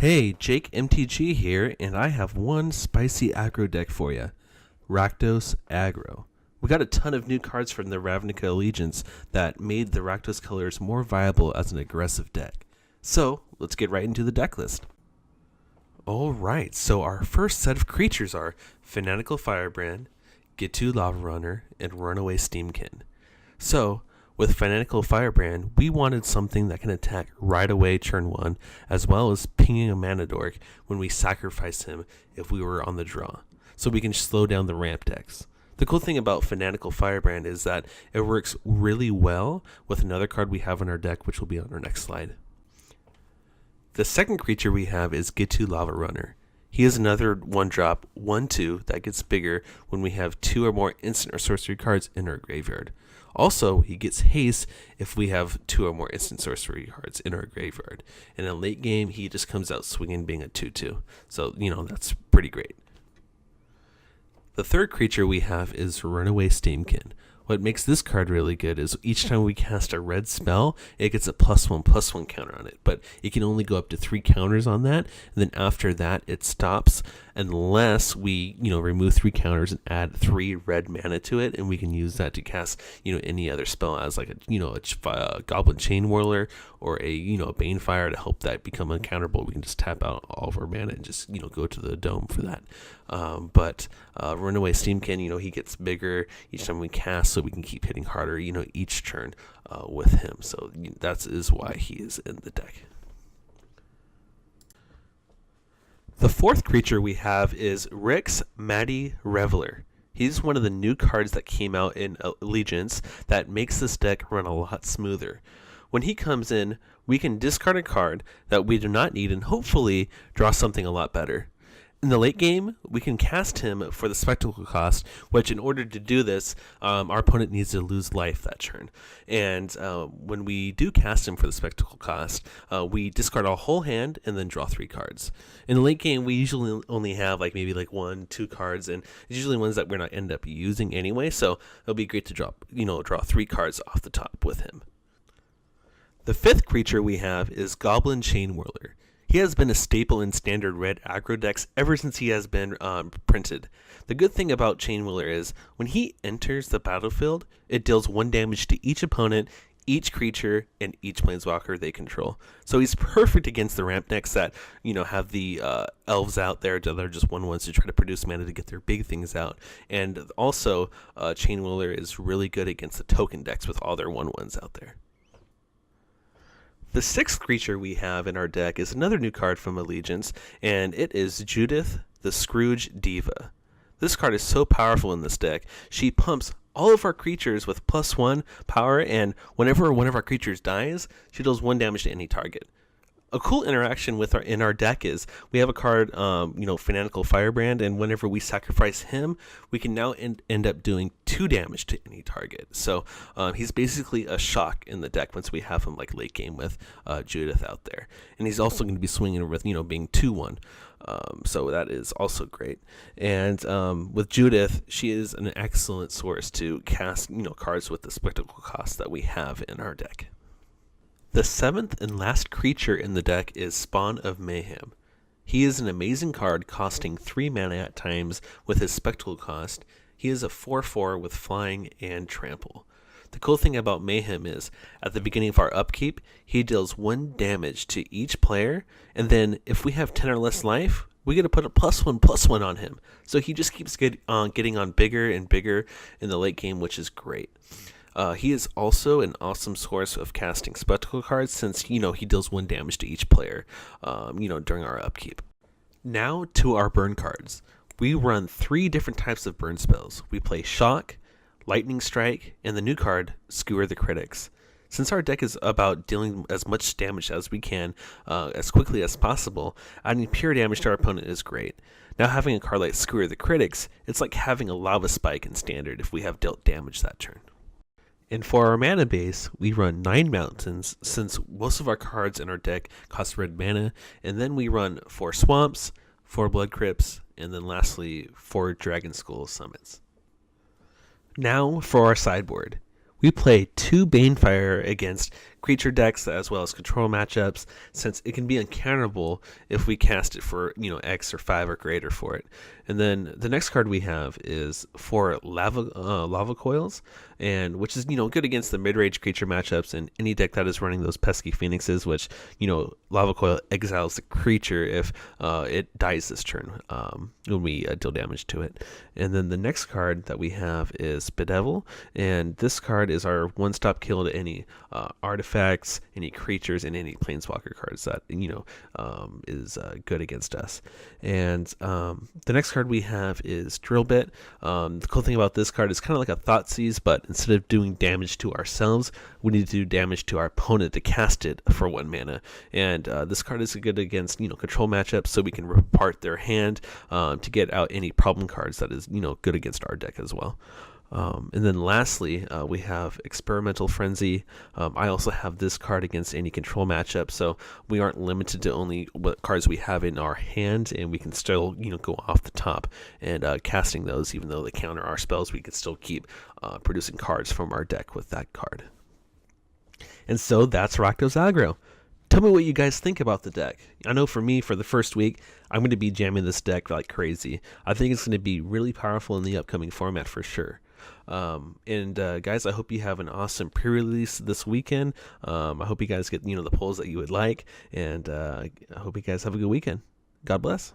Hey, Jake MTG here, and I have one spicy aggro deck for you, Rakdos Aggro. We got a ton of new cards from the Ravnica Allegiance that made the Rakdos colors more viable as an aggressive deck. So, let's get right into the deck list. Alright, so our first set of creatures are Fanatical Firebrand, Ghitu Lavarunner, and Runaway Steam-Kin. So, with Fanatical Firebrand, we wanted something that can attack right away turn 1, as well as pinging a mana dork when we sacrifice him if we were on the draw, so we can slow down the ramp decks. The cool thing about Fanatical Firebrand is that it works really well with another card we have in our deck, which will be on our next slide. The second creature we have is Ghitu Lavarunner. He is another 1-drop, 1/2 that gets bigger when we have 2 or more instant or sorcery cards in our graveyard. Also, he gets haste if we have 2 or more instant sorcery cards in our graveyard. In a late game, he just comes out swinging being a 2/2. So, that's pretty great. The third creature we have is Runaway Steam-Kin. What makes this card really good is each time we cast a red spell, it gets a +1/+1 counter on it. But it can only go up to 3 counters on that. And then after that, it stops unless we, remove 3 counters and add 3 red mana to it. And we can use that to cast, any other spell as like a Goblin Chainwhirler or a Banefire to help that become uncounterable. We can just tap out all of our mana and just, go to the dome for that. But Runaway Steam-Kin, he gets bigger each time we cast, so we can keep hitting harder, each turn with him. So that is why he is in the deck. The fourth creature we have is Rix Maadi Reveler. He's one of the new cards that came out in Allegiance that makes this deck run a lot smoother. When he comes in, we can discard a card that we do not need and hopefully draw something a lot better. In the late game, we can cast him for the spectacle cost, which in order to do this, our opponent needs to lose life that turn. And when we do cast him for the spectacle cost, we discard our whole hand and then draw 3 cards. In the late game, we usually only have maybe 1, 2 cards, and it's usually ones that we're not end up using anyway. So it'll be great to draw 3 cards off the top with him. The fifth creature we have is Goblin Chainwhirler. He has been a staple in standard red aggro decks ever since he has been printed. The good thing about Chainwhirler is when he enters the battlefield, it deals 1 damage to each opponent, each creature, and each planeswalker they control. So he's perfect against the ramp decks that have the elves out there that are just 1/1s to try to produce mana to get their big things out. And also, Chainwhirler is really good against the token decks with all their 1/1s out there. The sixth creature we have in our deck is another new card from Allegiance, and it is Judith, the Scourge Diva. This card is so powerful in this deck. She pumps all of our creatures with +1 power, and whenever one of our creatures dies, she deals 1 damage to any target. A cool interaction in our deck is we have a card, Fanatical Firebrand, and whenever we sacrifice him, we can now end up doing 2 damage to any target. So he's basically a shock in the deck once we have him late game with Judith out there, and he's also going to be swinging with being 2/1. So that is also great. And with Judith, she is an excellent source to cast cards with the spectacle cost that we have in our deck. The seventh and last creature in the deck is Spawn of Mayhem. He is an amazing card costing 3 mana at times with his spectacle cost. He is a 4/4 with flying and trample. The cool thing about Mayhem is, at the beginning of our upkeep, he deals 1 damage to each player, and then if we have 10 or less life, we get to put a +1/+1 on him. So he just keeps getting on bigger and bigger in the late game, which is great. He is also an awesome source of casting spectacle cards since, he deals 1 damage to each player, during our upkeep. Now to our burn cards. We run 3 different types of burn spells. We play Shock, Lightning Strike, and the new card, Skewer the Critics. Since our deck is about dealing as much damage as we can, as quickly as possible, adding pure damage to our opponent is great. Now having a card like Skewer the Critics, it's like having a lava spike in standard if we have dealt damage that turn. And for our mana base, we run 9 mountains since most of our cards in our deck cost red mana, and then we run 4 swamps, 4 blood crypts, and then lastly 4 Dragonskull Summits. Now for our sideboard. We play 2 Banefire against creature decks as well as control matchups, since it can be uncounterable if we cast it for X or 5 or greater for it. And then the next card we have is for Lava Coils, and which is good against the mid-range creature matchups and any deck that is running those pesky phoenixes, which Lava Coil exiles the creature if it dies this turn when we deal damage to it. And then the next card that we have is Bedevil, and this card is our one-stop kill to any artifacts, any creatures, and any planeswalker cards that is good against us. And the next card we have is Drill Bit. The cool thing about this card is kind of like a Thoughtseize, but instead of doing damage to ourselves, we need to do damage to our opponent to cast it for 1 mana. And this card is good against control matchups, so we can rip apart their hand to get out any problem cards that is good against our deck as well. And then lastly, we have Experimental Frenzy. I also have this card against any control matchup, so we aren't limited to only what cards we have in our hand, and we can still go off the top and casting those. Even though they counter our spells, we can still keep producing cards from our deck with that card. And so that's Rakdos Aggro. Tell me what you guys think about the deck. I know for me, for the first week, I'm going to be jamming this deck like crazy. I think it's going to be really powerful in the upcoming format for sure. Guys, I hope you have an awesome pre-release this weekend. I hope you guys get the polls that you would like, and I hope you guys have a good weekend. God bless.